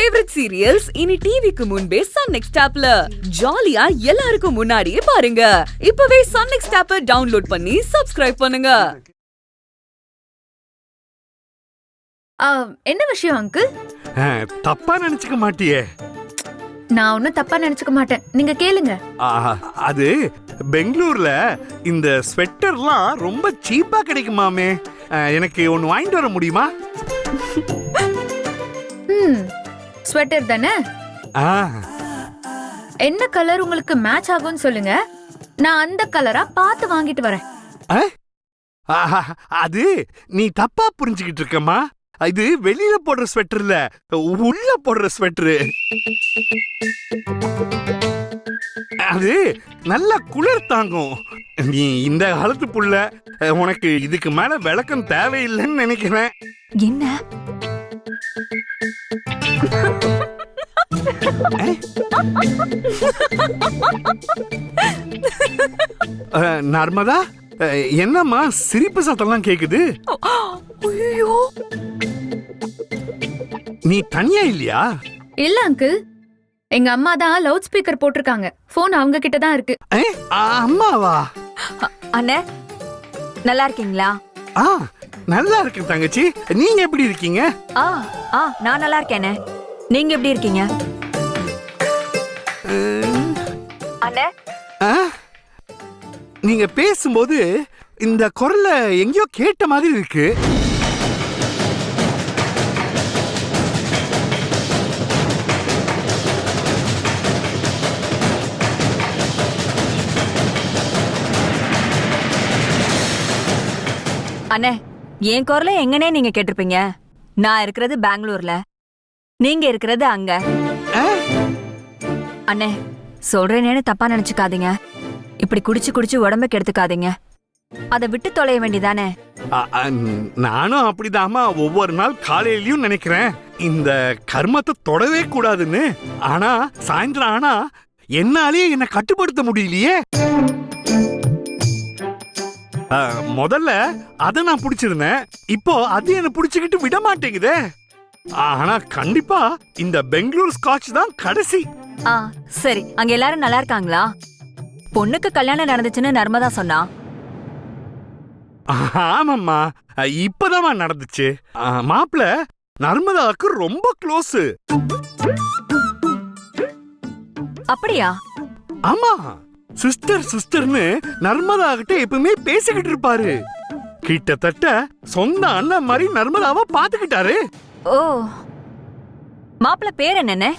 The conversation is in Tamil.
ஃபேவரட் சீரியல்ஸ் இனி டிவிக்கு முன்பே சன் நெக்ஸ்ட் ஆப்ல ஜாலியா எல்லாருக்கும் முன்னாடியே பாருங்க. இப்பவே சன் நெக்ஸ்ட் ஆப்பை டவுன்லோட் பண்ணி சப்ஸ்கிரைப் பண்ணுங்க. என்ன விஷயம் அங்கிள்? தப்பா நினைச்சுக்க மாட்டியே? நான் ஒன்னும் தப்பா நினைச்சுக்க மாட்டேன், நீங்க கேளுங்க. அது பெங்களூர்ல இந்த ஸ்வெட்டர்லாம் ரொம்ப சீப்பா கிடைக்குமாமே, எனக்கு ஒன்னு வாங்கிட்டு வர முடியுமா? ஸ்வெட்டர் தானே? என்ன கலர் உங்களுக்கு மேட்ச் ஆகும்னு சொல்லுங்க, நான் அந்த கலரா பார்த்து வாங்கிட்டு வரேன். அது நீ தப்பா புரிஞ்சுக்கிட்டு இருக்கமா. இது வெளியில போடுற ஸ்வெட்டர் இல்ல, உள்ள போடுற ஸ்வெட்டரு. அது நல்ல குளிர் தாங்கும். நீ இந்த காலத்து புள்ள, உனக்கு இதுக்கு மேல விளக்கம் தேவையில்லைன்னு நினைக்கிறேன். என்ன நர்மதா, என்னம்மா சிரிப்பு சத்தம்லாம் கேக்குது? நீ தனியா இல்லையா? இல்ல அங்கிள், எங்க அம்மா தான் லவுட் ஸ்பீக்கர் போட்டிருக்காங்க, போன் அவங்க கிட்ட தான் இருக்கு. அம்மாவா? அண்ணே, நல்லா இருக்கீங்களா? நல்லா இருக்கேன் தங்கச்சி, நீங்க எப்படி இருக்கீங்க? நான் நல்லா இருக்கேனே, நீங்க எப்படி இருக்கீங்க? அண்ணே, நீங்க பேசும்போது இந்த குரல்ல எங்கேயோ கேட்ட மாதிரி இருக்கு. அண்ணே, என் குரலை எங்கனே நீங்க கேட்டிருப்பீங்க? நான் இருக்கிறது பெங்களூர்ல, நீங்க இருக்கிறது அங்க. அண்ணே, சொல்றேனேன்னு தப்பா நினைச்சுக்காதீங்க. இப்படி குடிச்சு குடிச்சு உடம்பு கெடுத்துக்காதீங்க, அதை விட்டு தொலைய வேண்டியதானே. நானும் அப்படிதாமா ஒவ்வொரு நாள் காலையிலயும் நினைக்கிறேன் இந்த கர்மத்தை தொடவே கூடாதுன்னு. ஆனா சாயந்தரம் ஆனா என்னாலேயே என்ன கட்டுப்படுத்த முடியலையே. முதல்ல அத நான் பிடிச்சிருந்தேன், இப்போ அது என்ன பிடிச்சுக்கிட்டு விட மாட்டேங்குதே. ஆனா கண்டிப்பா இந்த பெங்களூர் ஸ்காட்ச் தான் கடைசி. சரி, அங்க எல்லாரும் நல்லா இருக்காங்களா? பொண்ணுக்கு கல்யாணம் நடந்துச்சுன்னு நர்மதா சொன்னா. ஆமாம்மா, இப்பதான் நடந்துச்சு. மாப்பிள்ள நர்மதாவுக்கு ரொம்ப க்ளோஸ். அப்படியா? ஆமா, சிஸ்டர் சிஸ்டர்னு நர்மதா கிட்ட எப்பவுமே பேசிக்கிட்டு இருப்பாரு. கிட்டத்தட்ட சொந்த அண்ணன் மாதிரி நர்மதாவை பாத்துக்கிட்டாரு. ஓ, மாப்பிள்ள பேர் என்னன்னு?